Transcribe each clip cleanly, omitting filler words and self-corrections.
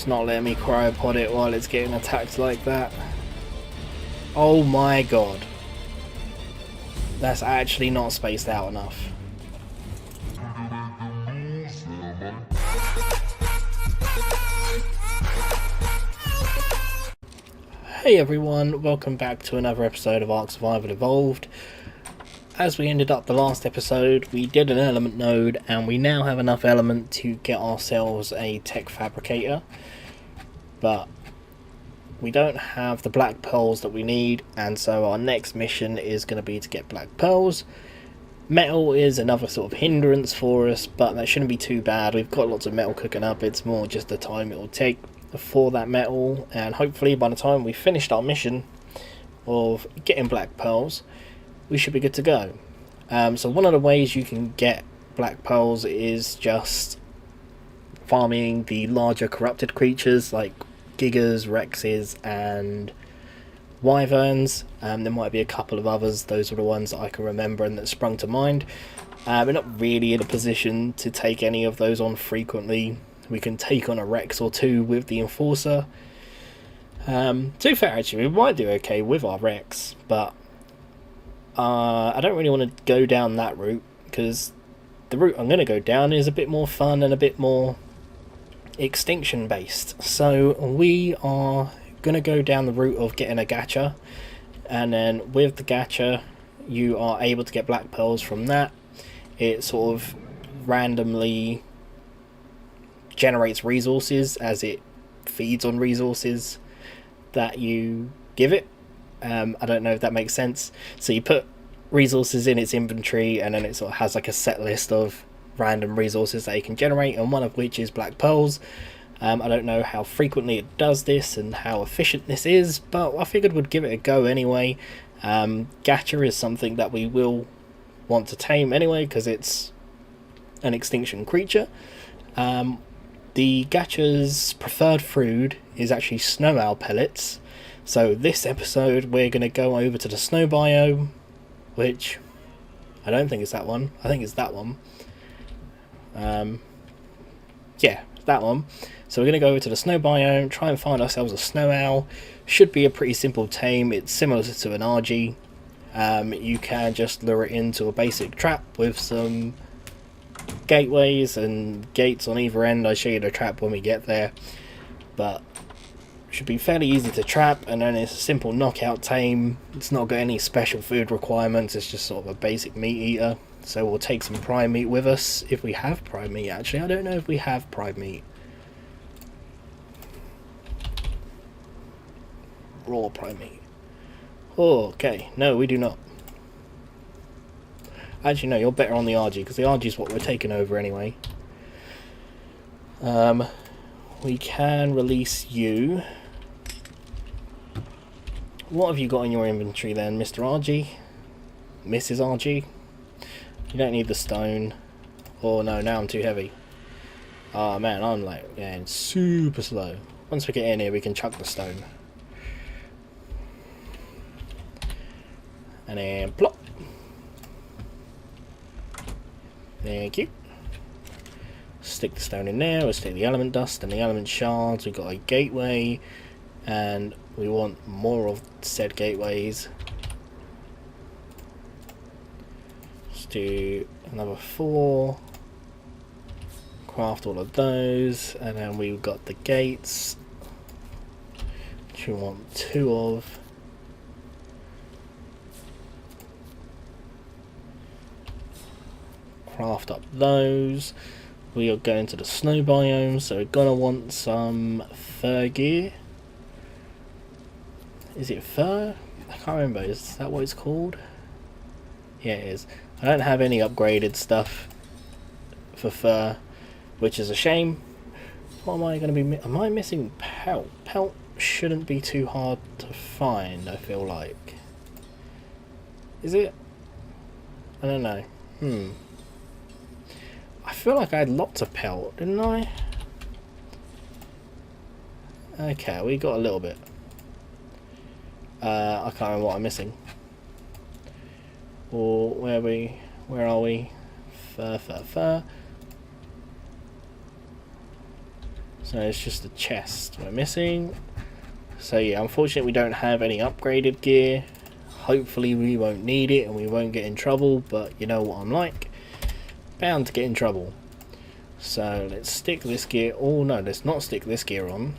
It's not letting me cryopod it while it's getting attacked like that. Oh my god. That's actually not spaced out enough. Hey everyone, welcome back to another episode of ARK Survival Evolved. As we ended up the last episode, we did an element node and we now have enough element to get ourselves a tech fabricator. But we don't have the black pearls that we need, and so our next mission is going to be to get black pearls. Metal is another sort of hindrance for us, but that shouldn't be too bad. We've got lots of metal cooking up, it's more just the time it will take for that metal, and hopefully by the time we finished our mission of getting black pearls, we should be good to go. So one of the ways you can get black pearls is just farming the larger corrupted creatures like gigas, rexes and wyverns. There might be a couple of others, those are the ones that I can remember and that sprung to mind. We're not really in a position to take any of those on frequently. We can take on a rex or two with the enforcer. To be fair, actually, we might do okay with our rex, but I don't really want to go down that route, because the route I'm going to go down is a bit more fun and a bit more extinction based. So we are going to go down the route of getting a gacha, and then with the gacha you are able to get black pearls from that. It sort of randomly generates resources as it feeds on resources that you give it. I don't know if that makes sense. So you put resources in its inventory and then it sort of has like a set list of random resources that you can generate, and one of which is black pearls. I don't know how frequently it does this and how efficient this is, but I figured we'd give it a go anyway. Gacha is something that we will want to tame anyway because it's an extinction creature. The gacha's preferred food is actually snow owl pellets. So this episode we're going to go over to the snow biome, which I don't think it's that one. I think it's that one. Yeah, that one. So we're going to go over to the snow biome, try and find ourselves a snow owl. Should be a pretty simple tame. It's similar to an RG. You can just lure it into a basic trap with some gateways and gates on either end. I'll show you the trap when we get there, but should be fairly easy to trap, and then it's a simple knockout tame. It's not got any special food requirements, it's just sort of a basic meat eater. So we'll take some prime meat with us, if we have prime meat. Actually, I don't know if we have prime meat. Raw prime meat. Oh, okay, no, we do not. Actually, no, you're better on the RG, because the RG is what we're taking over anyway. We can release you. What have you got in your inventory then, Mr. RG? Mrs. RG? You don't need the stone. Oh no, now I'm too heavy. Oh man, I'm like getting super slow. Once we get in here, we can chuck the stone. And then plop. Thank you. Stick the stone in there. We'll stick the element dust and the element shards. We've got a gateway, and we want more of said gateways. Let's do another 4. Craft all of those, and then we've got the gates, which we want 2 of. Craft up those. We are going to the snow biome, so we're gonna want some fur gear. Is it fur? I can't remember, is that what it's called? Yeah, it is. I don't have any upgraded stuff for fur, which is a shame. What am I gonna be am I missing pelt? Pelt shouldn't be too hard to find, I feel like. Is it? I don't know. I feel like I had lots of pelt, didn't I? Okay, we got a little bit. I can't remember what I'm missing. Or where are we? Fur. So So it's just a chest we're missing. So yeah, unfortunately we don't have any upgraded gear. Hopefully we won't need it and we won't get in trouble, but you know what I'm like. Bound to get in trouble. So let's stick this gear. Oh no, let's not stick this gear on.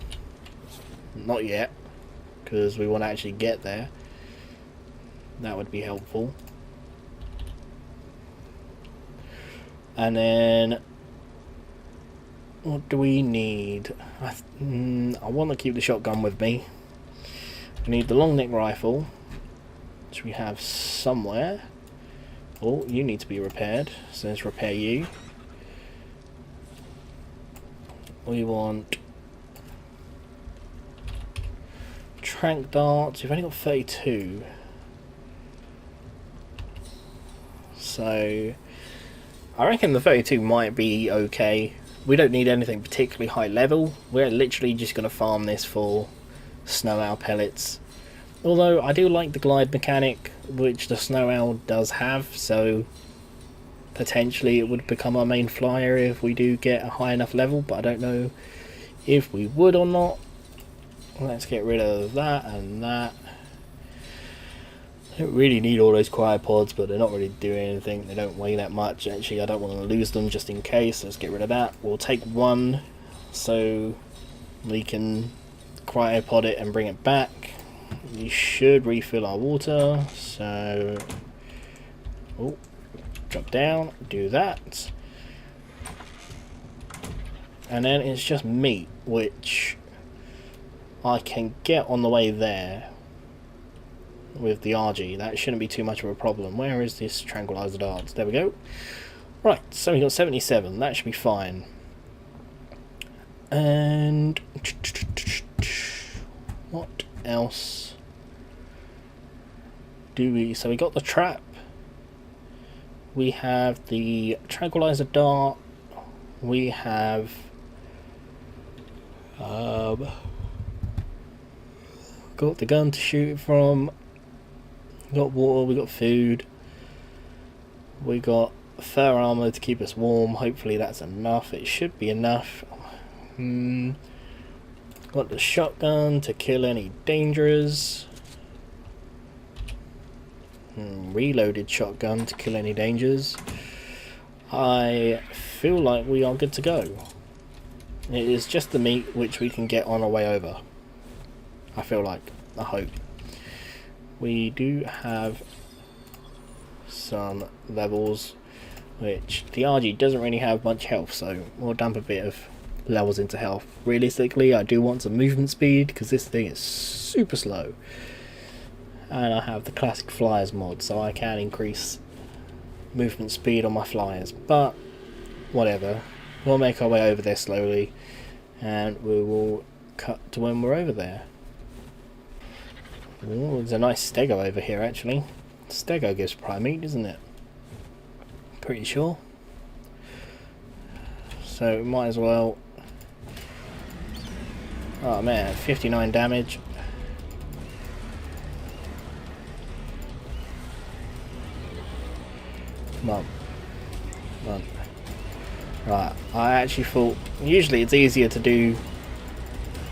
Not yet, because we want to actually get there. That would be helpful. And then what do we need? I want to keep the shotgun with me. We need the long neck rifle, which we have somewhere. Oh, you need to be repaired, so let's repair you. We want trank darts. We've only got 32, so I reckon the 32 might be okay. We don't need anything particularly high level. We're literally just going to farm this for snow owl pellets. Although I do like the glide mechanic, which the snow owl does have, so potentially it would become our main flyer if we do get a high enough level, but I don't know if we would or not. Let's get rid of that and that. I don't really need all those cryopods, but they're not really doing anything. They don't weigh that much. Actually, I don't want to lose them just in case. Let's get rid of that. We'll take one so we can cryopod it and bring it back. We should refill our water, so oh, drop down, do that, and then it's just meat, which I can get on the way there with the RG. That shouldn't be too much of a problem. Where is this tranquilizer darts? There we go. Right, so we got 77. That should be fine. And what else do we? So we got the trap. We have the tranquilizer dart. We have got the gun to shoot it from. We got water. We got food. We got fur armor to keep us warm. Hopefully that's enough. It should be enough. Got the shotgun to kill any dangers. Reloaded shotgun to kill any dangers. I feel like we are good to go. It is just the meat which we can get on our way over. I feel like. I hope. We do have some levels, which the RG doesn't really have much health, so we'll dump a bit of levels into health. Realistically, I do want some movement speed because this thing is super slow. And I have the classic flyers mod, so I can increase movement speed on my flyers, but whatever, we'll make our way over there slowly and we will cut to when we're over there. Ooh, there's a nice stego over here actually. Stego gives prime meat, isn't it? Pretty sure. So we might as well. Oh man, 59 damage. Come on. Come on. Right, I actually thought, usually it's easier to do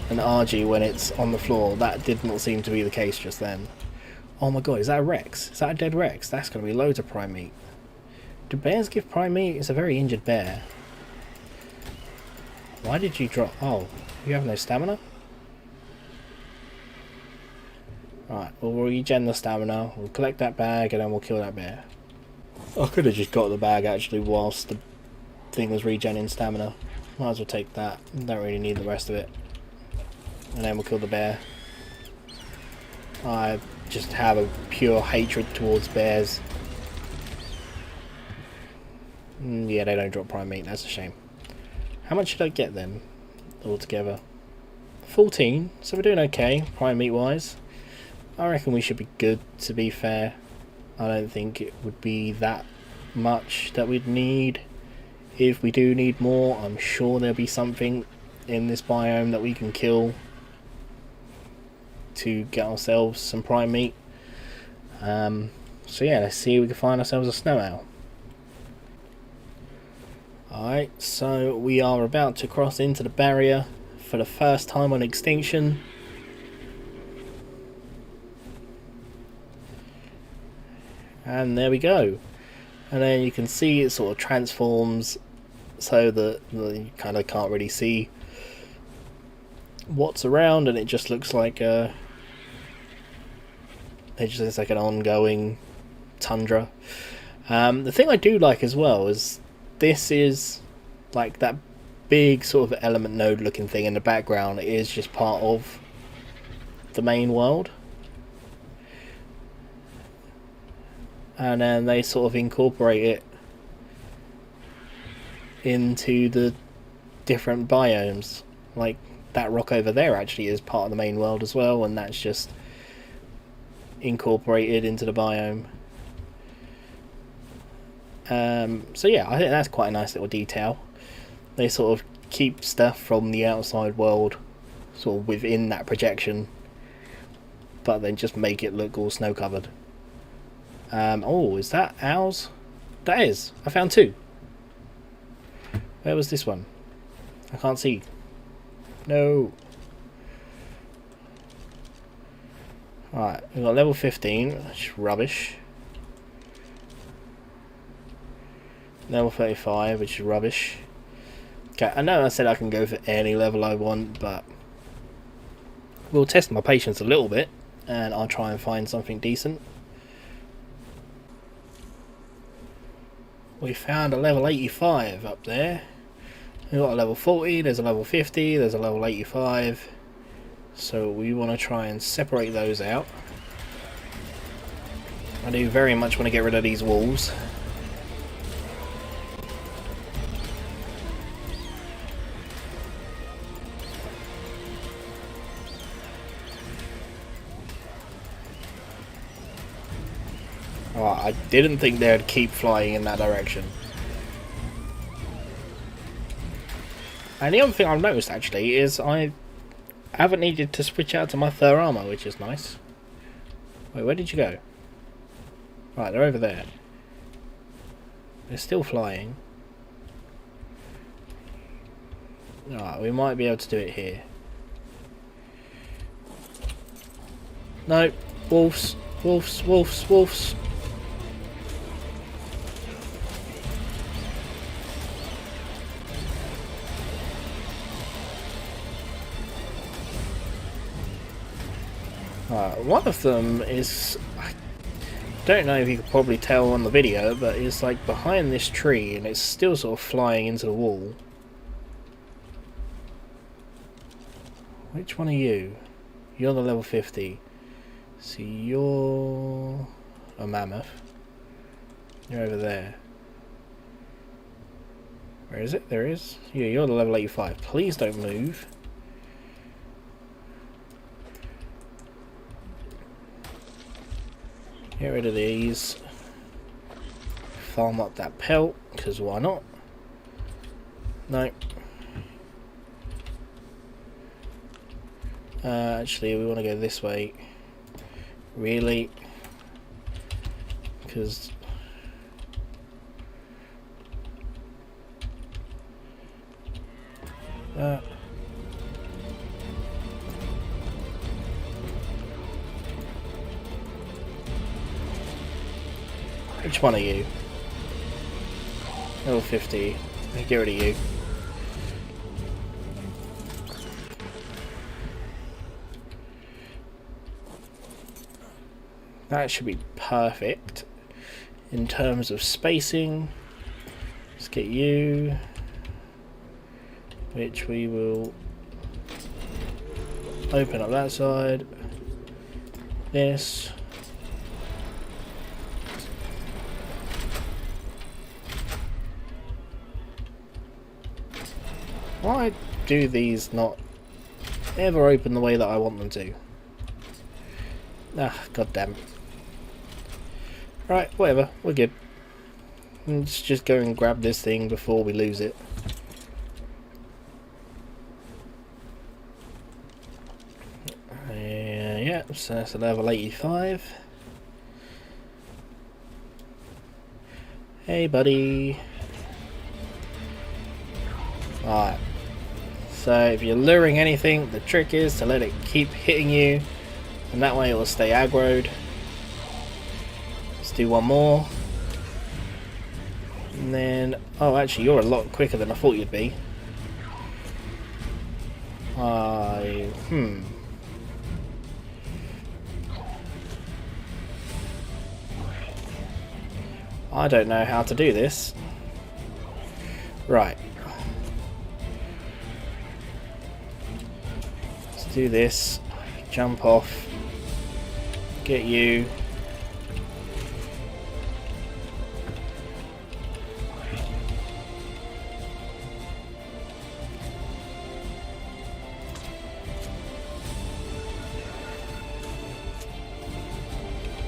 an RG when it's on the floor. That did not seem to be the case just then. Oh my god, is that a Rex? Is that a dead Rex? That's going to be loads of prime meat. Do bears give prime meat? It's a very injured bear. Why did you drop? Oh, you have no stamina? Right, we'll regen the stamina, we'll collect that bag, and then we'll kill that bear. I could have just got the bag actually whilst the thing was regenerating stamina. Might as well take that. Don't really need the rest of it. And then we'll kill the bear. I just have a pure hatred towards bears. Yeah, they don't drop prime meat, that's a shame. How much should I get then, altogether? 14, so we're doing okay, prime meat wise. I reckon we should be good, to be fair. I don't think it would be that much that we'd need. If we do need more, I'm sure there'll be something in this biome that we can kill to get ourselves some prime meat. So yeah, let's see if we can find ourselves a snow owl. Alright, so we are about to cross into the barrier. for the first time on Extinction. And there we go. And then you can see it sort of transforms so that you kind of can't really see what's around, and it just looks like it just looks like an ongoing tundra. The thing I do like as well is this is like that big sort of element node looking thing in the background. It is just part of the main world, and then they sort of incorporate it into the different biomes. Like that rock over there actually is part of the main world as well, and that's just incorporated into the biome. So yeah, I think that's quite a nice little detail. They sort of keep stuff from the outside world sort of within that projection, but then just make it look all snow covered. Oh, is that ours? That is. I found two. Where was this one? I can't see. No. Alright, we've got level 15, which is rubbish. Level 35, which is rubbish. Okay, I know I said I can go for any level I want, but we'll test my patience a little bit, and I'll try and find something decent. We found a level 85 up there. We've got a level 40, there's a level 50, there's a level 85. So we want to try and separate those out. I do very much want to get rid of these walls. Oh, I didn't think they'd keep flying in that direction. And the other thing I've noticed actually is I haven't needed to switch out to my fur armor, which is nice. Wait, where did you go? Right, they're over there. They're still flying. Alright, we might be able to do it here. No, wolves, wolves, wolves, wolves. One of them is, I don't know if you could probably tell on the video, but it's like behind this tree and it's still sort of flying into the wall. Which one are you? You're the level 50. So you're a mammoth. You're over there. Where is it? There it is. Yeah, you're the level 85. Please don't move. Get rid of these. Farm up that pelt, because why not? No. Actually, we want to go this way. Really? Because... which one are you? Level 50. Get rid of you. That should be perfect in terms of spacing. Let's get you, which we will open up that side. This. Why do these not ever open the way that I want them to? Ah, goddamn. Right, whatever, we're good. Let's just go and grab this thing before we lose it. Yeah, so that's a level 85. Hey, buddy. Alright. So if you're luring anything, the trick is to let it keep hitting you, and that way it will stay aggroed. Let's do one more. And then, oh actually you're a lot quicker than I thought you'd be. I don't know how to do this. Right. Let's do this. Jump off. Get you.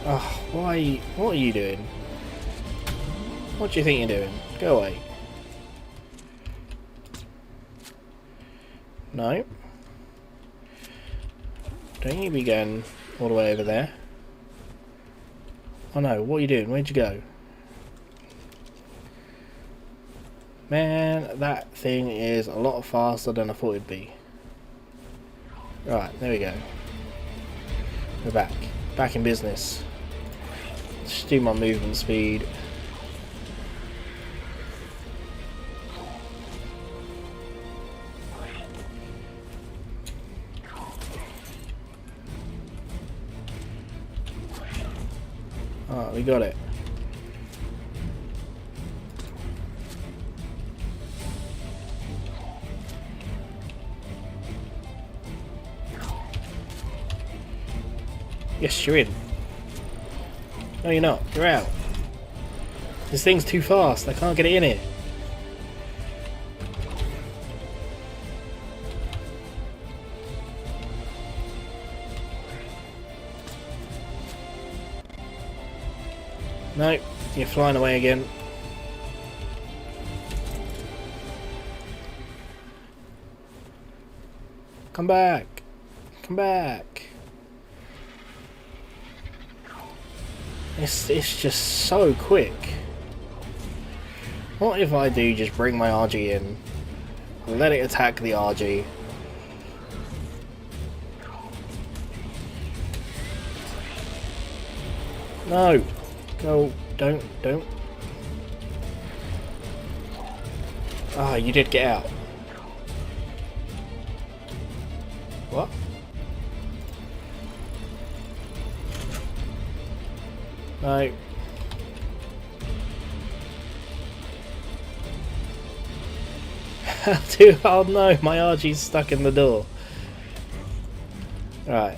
Oh, why? What are you doing? What do you think you're doing? Go away. No. Don't you be going all the way over there. Oh no, what are you doing? Where'd you go? Man, that thing is a lot faster than I thought it'd be. Right, there we go. We're back. Back in business. Just do my movement speed. Alright, we got it. Yes, you're in. No, you're not. You're out. This thing's too fast. I can't get it in here. No, you're flying away again. Come back. Come back. It's just so quick. What if I do just bring my RG in, let it attack the RG? No! Go, don't. Ah, you did get out. What? No. Dude, oh no, my RG's stuck in the door. Right.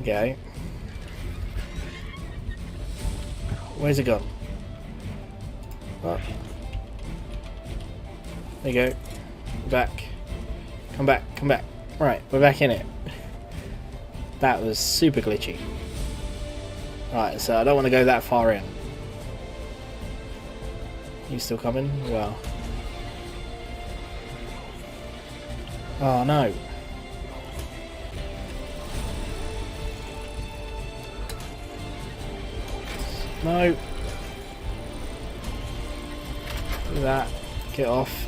Okay. Where's it gone? Oh. There you go. Back. Come back, come back. Right, we're back in it. That was super glitchy. Right, so I don't want to go that far in. You still coming? Well. Oh no. No. Do that. Get off.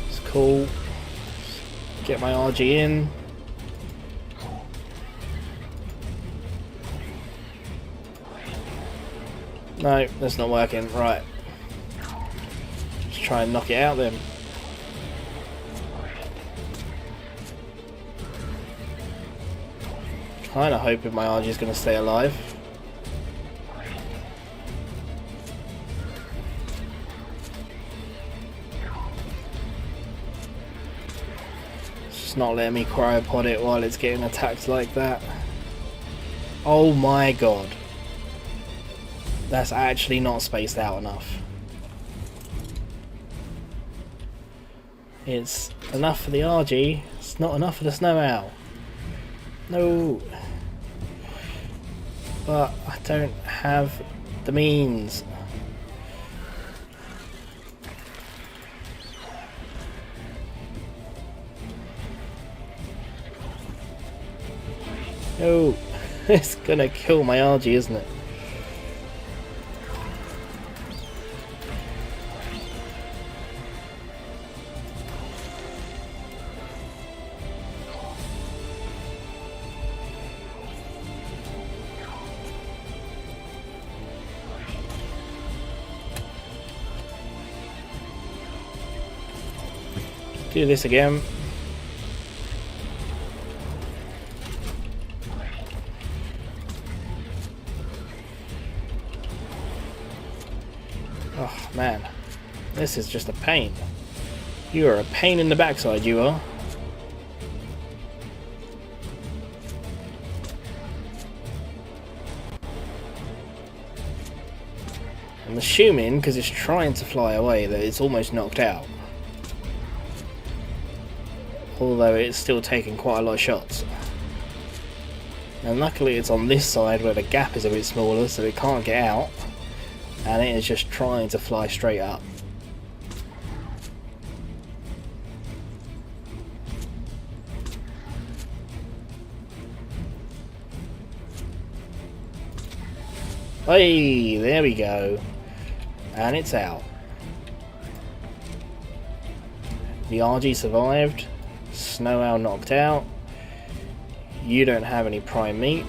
It's cool. Get my RG in. No, that's not working. Right. Just try and knock it out then. Kinda hoping my RG is going to stay alive. It's just not letting me cryopod it while it's getting attacked like that. Oh my god. That's actually not spaced out enough. It's enough for the RG, it's not enough for the snow owl. No. But I don't have the means. No. It's gonna kill my algae, isn't it? Do this again. Oh man, this is just a pain. You are a pain in the backside, you are. I'm assuming, because it's trying to fly away, that it's almost knocked out. Although it's still taking quite a lot of shots. And luckily it's on this side where the gap is a bit smaller, so it can't get out. And it is just trying to fly straight up. Hey, there we go. And it's out. The RG survived. Snow owl knocked out. You don't have any prime meat.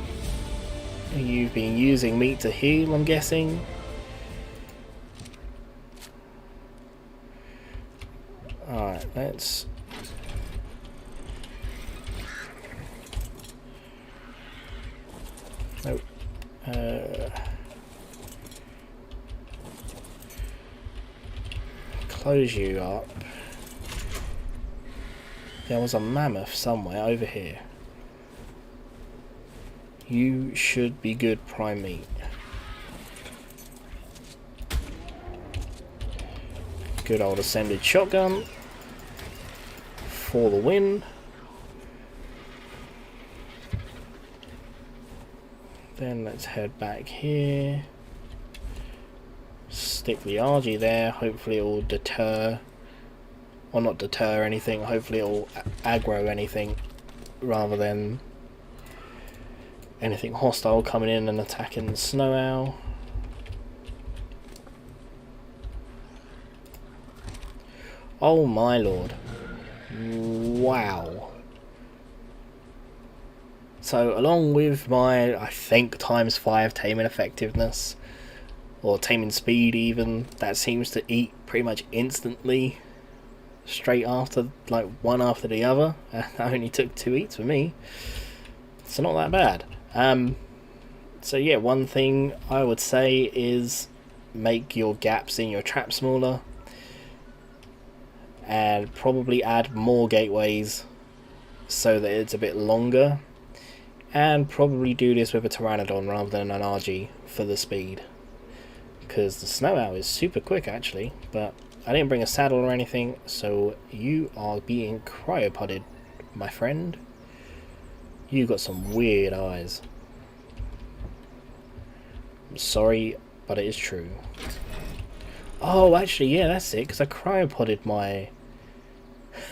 You've been using meat to heal, I'm guessing. Alright, let's... Nope. Close you up. There was a mammoth somewhere over here. You should be good prime meat. Good old ascended shotgun. For the win. Then let's head back here. Stick the RG there. Hopefully it will deter... Or not deter anything. Hopefully it will aggro anything. Rather than... anything hostile coming in and attacking the snow owl. Oh my lord. Wow. So along with my, I think, ×5 taming effectiveness, or taming speed even, that seems to eat pretty much instantly, straight after, like one after the other. That only took 2 eats for me. So not that bad. So yeah, one thing I would say is make your gaps in your trap smaller and probably add more gateways so that it's a bit longer, and probably do this with a pteranodon rather than an RG for the speed, because the snow owl is super quick actually. But I didn't bring a saddle or anything, so you are being cryopoded, my friend. You got some weird eyes. I'm sorry, but it is true. Oh, actually, yeah, that's it, because I cryopoded my...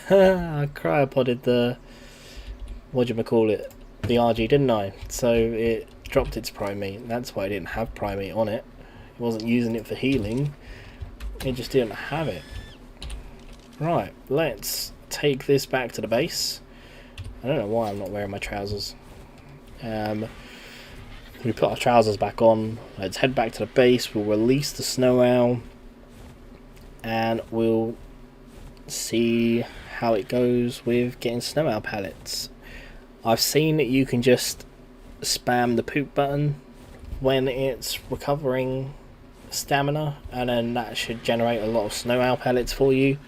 I cryopoded the... whatchamacallit? The RG, didn't I? So it dropped its primate. That's why I didn't have primate on it. It wasn't using it for healing. It just didn't have it. Right, let's take this back to the base. I don't know why I'm not wearing my trousers. We put our trousers back on. Let's head back to the base. We'll release the snow owl, and we'll see how it goes with getting snow owl pellets. I've seen that you can just spam the poop button when it's recovering stamina, and then that should generate a lot of snow owl pellets for you.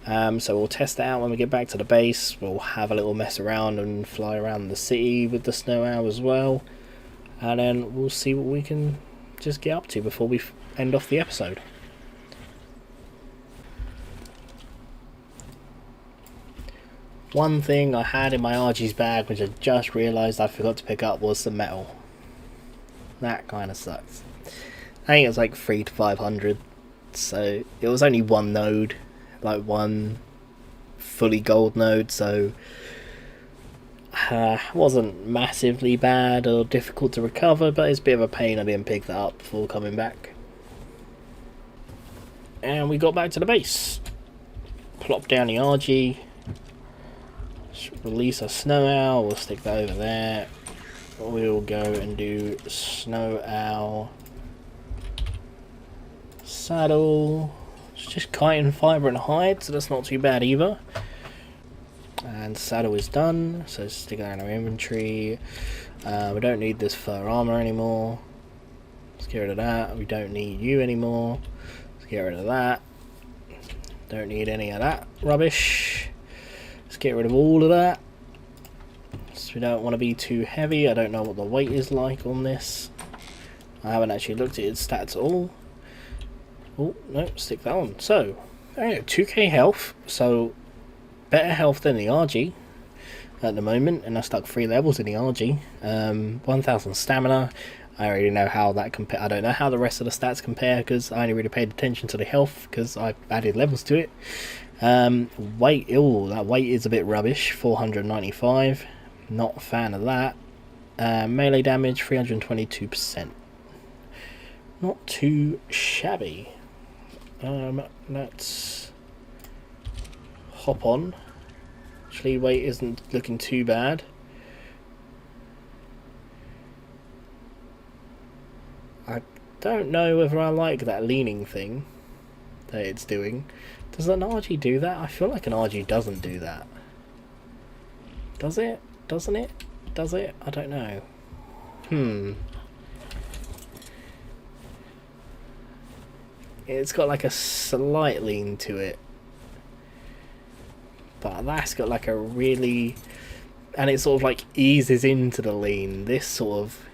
So we'll test that out when we get back to the base. We'll have a little mess around and fly around the city with the snow owl as well, and then we'll see what we can just get up to before we end off the episode. One thing I had in my RG's bag, which I just realised I forgot to pick up, was the metal. That kind of sucks. I think it was like 300 to 500, so it was only one node, like one fully gold node, so Wasn't massively bad or difficult to recover, but it's a bit of a pain I didn't pick that up before coming back. And we got back to the base. Plop down the RG. Release a snow owl. We'll stick that over there. We'll go and do snow owl saddle. It's just chitin fibre and hide, so that's not too bad either. And saddle is done, so stick that in our inventory. We don't need this fur armor anymore. Let's get rid of that. We don't need you anymore. Let's get rid of that. Don't need any of that rubbish. Let's get rid of all of that. So we don't want to be too heavy. I don't know what the weight is like on this. I haven't actually looked at its stats at all. Oh, no, stick that on. So, 2k health. So, better health than the RG at the moment. And I stuck 3 levels in the RG. 1000 stamina. I already know how that compare. I don't know how the rest of the stats compare because I only really paid attention to the health because I added levels to it. Weight, that weight is a bit rubbish. 495. Not a fan of that. Melee damage 322%. Not too shabby. Let's hop on. Actually, weight isn't looking too bad. I don't know whether I like that leaning thing that it's doing. Does an RG do that? I feel like an RG doesn't do that. Does it? Doesn't it? Does it? I don't know. It's got like a slight lean to it. But that's got like a really... And it sort of like eases into the lean. This sort of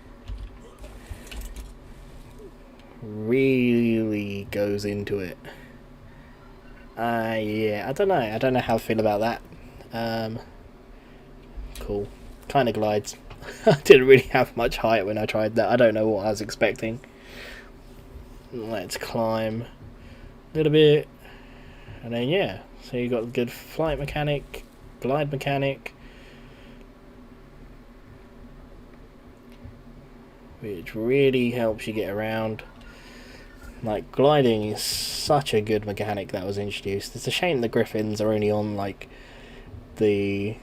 really goes into it. Yeah, I don't know. I don't know how I feel about that. Cool. Kind of glides. I didn't really have much height when I tried that. I don't know what I was expecting. Let's climb a little bit. And then, yeah. So you got good flight mechanic, glide mechanic, which really helps you get around. Like, gliding is such a good mechanic that was introduced. It's a shame the griffins are only on, like, the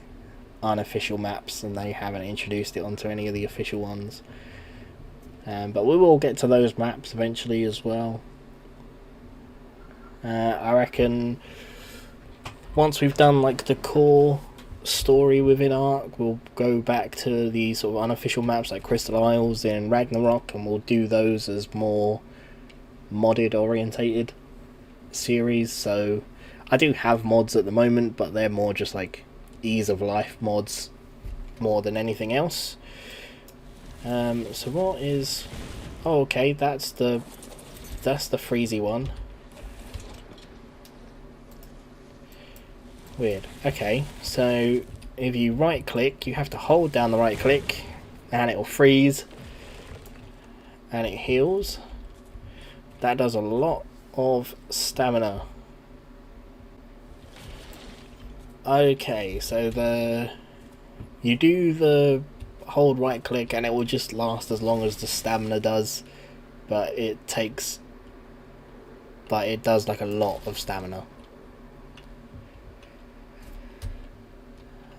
unofficial maps and they haven't introduced it onto any of the official ones. But we will get to those maps eventually as well. I reckon once we've done, like, the core story within ARK, we'll go back to the sort of unofficial maps like Crystal Isles in Ragnarok, and we'll do those as more modded orientated series. So I do have mods at the moment, but they're more just like ease of life mods more than anything else. So what is... Oh, okay, that's the freezy one. Weird. Okay, so if you right click, you have to hold down the right click and it will freeze and it heals. That does a lot of stamina. Okay, so you do the hold right click and it will just last as long as the stamina does, but it does like a lot of stamina.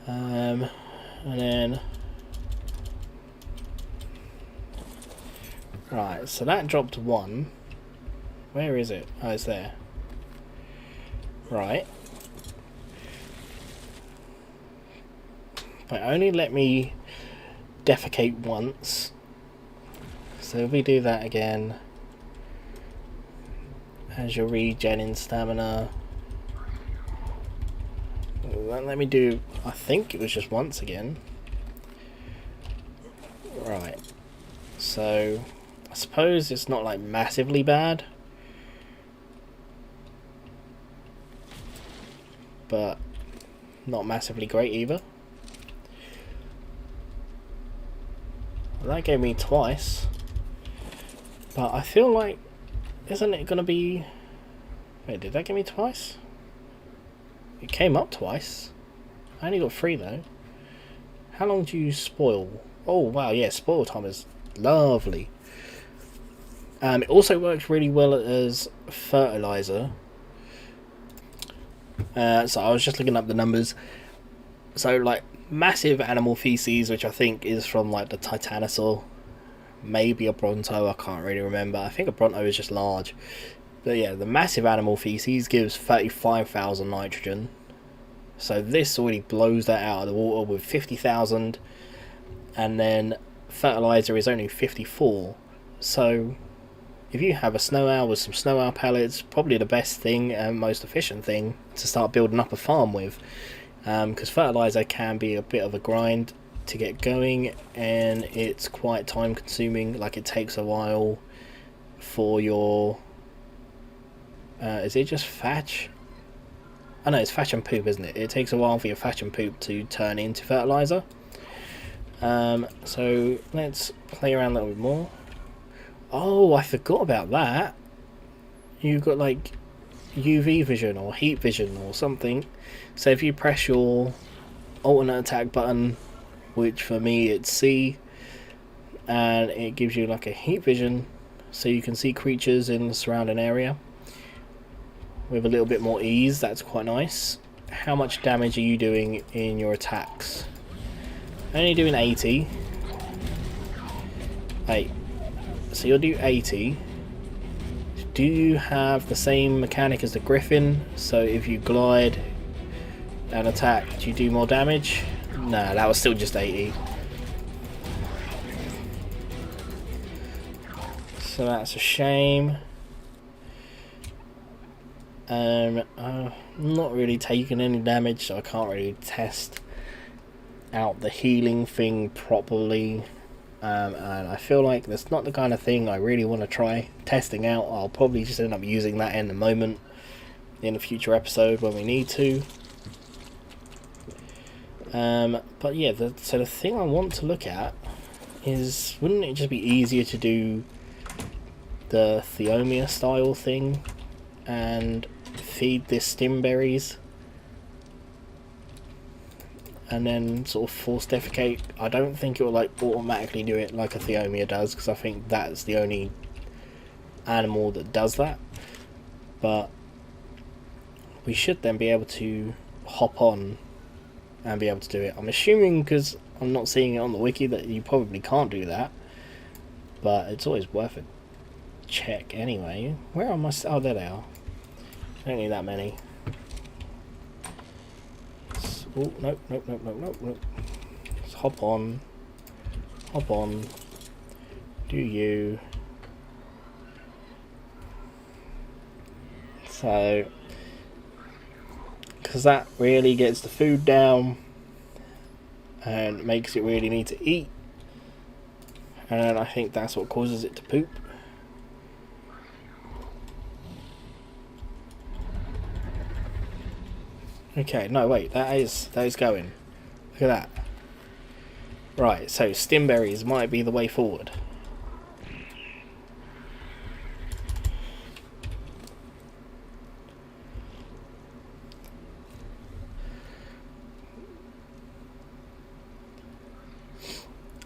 And then right, so that dropped 1. Where is it? Oh, it's there. Right. But only let me defecate once. So if we do that again, as your regen in stamina, let me do, I think it was just once again. Right. So I suppose it's not like massively bad, but not massively great either. That gave me twice, but I feel like, isn't it gonna be... Wait, did that give me twice? It came up twice. I only got 3 though. How long do you spoil? Oh wow, yeah, spoil time is lovely. It also works really well as fertilizer. So I was just looking up the numbers. So like massive animal feces, which I think is from like the Titanosaur, maybe a Bronto, I can't really remember. I think a Bronto is just large. But yeah, the massive animal feces gives 35,000 nitrogen. So this already blows that out of the water with 50,000. And then fertilizer is only 54. So if you have a snow owl with some snow owl pellets, probably the best thing and most efficient thing to start building up a farm with. Because fertilizer can be a bit of a grind to get going, and it's quite time consuming. Like, it takes a while for your is it just thatch? Oh no, it's thatch and poop, isn't it? It takes a while for your thatch and poop to turn into fertilizer. So let's play around a little bit more. Oh, I forgot about that. You've got like UV vision or heat vision or something. So if you press your alternate attack button, which for me it's C, and it gives you like a heat vision, so you can see creatures in the surrounding area with a little bit more ease. That's quite nice. How much damage are you doing in your attacks? Only doing 80. Hey, so you'll do 80. Do you have the same mechanic as the Griffin? So if you glide and attack, do you do more damage? Nah, that was still just 80. So that's a shame. I'm not really taking any damage, so I can't really test out the healing thing properly. And I feel like that's not the kind of thing I really want to try testing out. I'll probably just end up using that in the moment in a future episode when we need to. But yeah, so the thing I want to look at is, wouldn't it just be easier to do the Theomia style thing and feed this stim berries and then sort of force defecate? I don't think it will like automatically do it like a Theomia does, because I think that's the only animal that does that. But we should then be able to hop on and be able to do it. I'm assuming, because I'm not seeing it on the wiki, that you probably can't do that, but it's always worth a check anyway. Where are my... oh, there they are. I don't need that many. Oh, nope. Let's hop on. Do you... So, because that really gets the food down and makes it really need to eat, and I think that's what causes it to poop. Okay, no wait, that is going. Look at that. Right, so stimberries might be the way forward.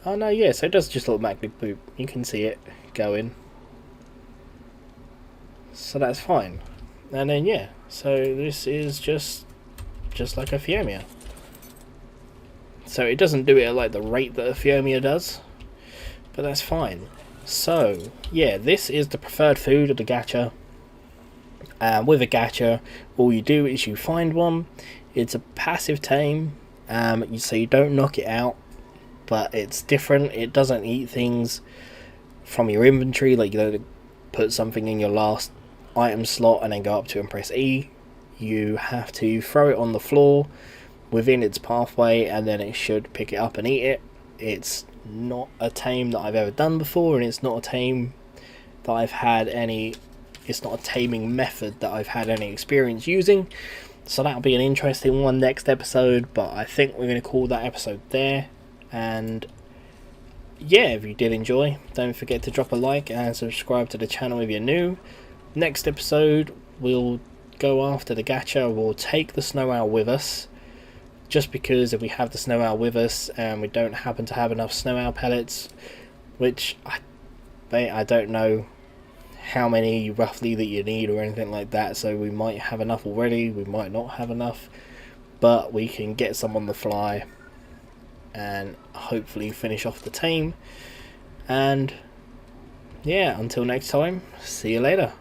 Oh no, yeah, so it does just automatically poop. You can see it going. So that's fine. And then yeah, so this is just like a Theomia. So it doesn't do it at like the rate that a Theomia does, but that's fine. So yeah, this is the preferred food of the gacha. With a gacha, all you do is you find one. It's a passive tame, so you don't knock it out, but it's different. It doesn't eat things from your inventory, like you don't put something in your last item slot and then go up to and press E. You have to throw it on the floor within its pathway, and then it should pick it up and eat it. It's not a tame that I've ever done before, and it's not a tame that I've had any... it's not a taming method that I've had any experience using. So that'll be an interesting one next episode, but I think we're going to call that episode there. And yeah, if you did enjoy, don't forget to drop a like and subscribe to the channel if you're new. Next episode, we'll go after the gacha. We'll take the snow owl with us just because if we have the snow owl with us and we don't happen to have enough snow owl pellets, which I don't know how many roughly that you need or anything like that, so we might have enough already, we might not have enough, but we can get some on the fly and hopefully finish off the tame. And yeah, until next time, see you later.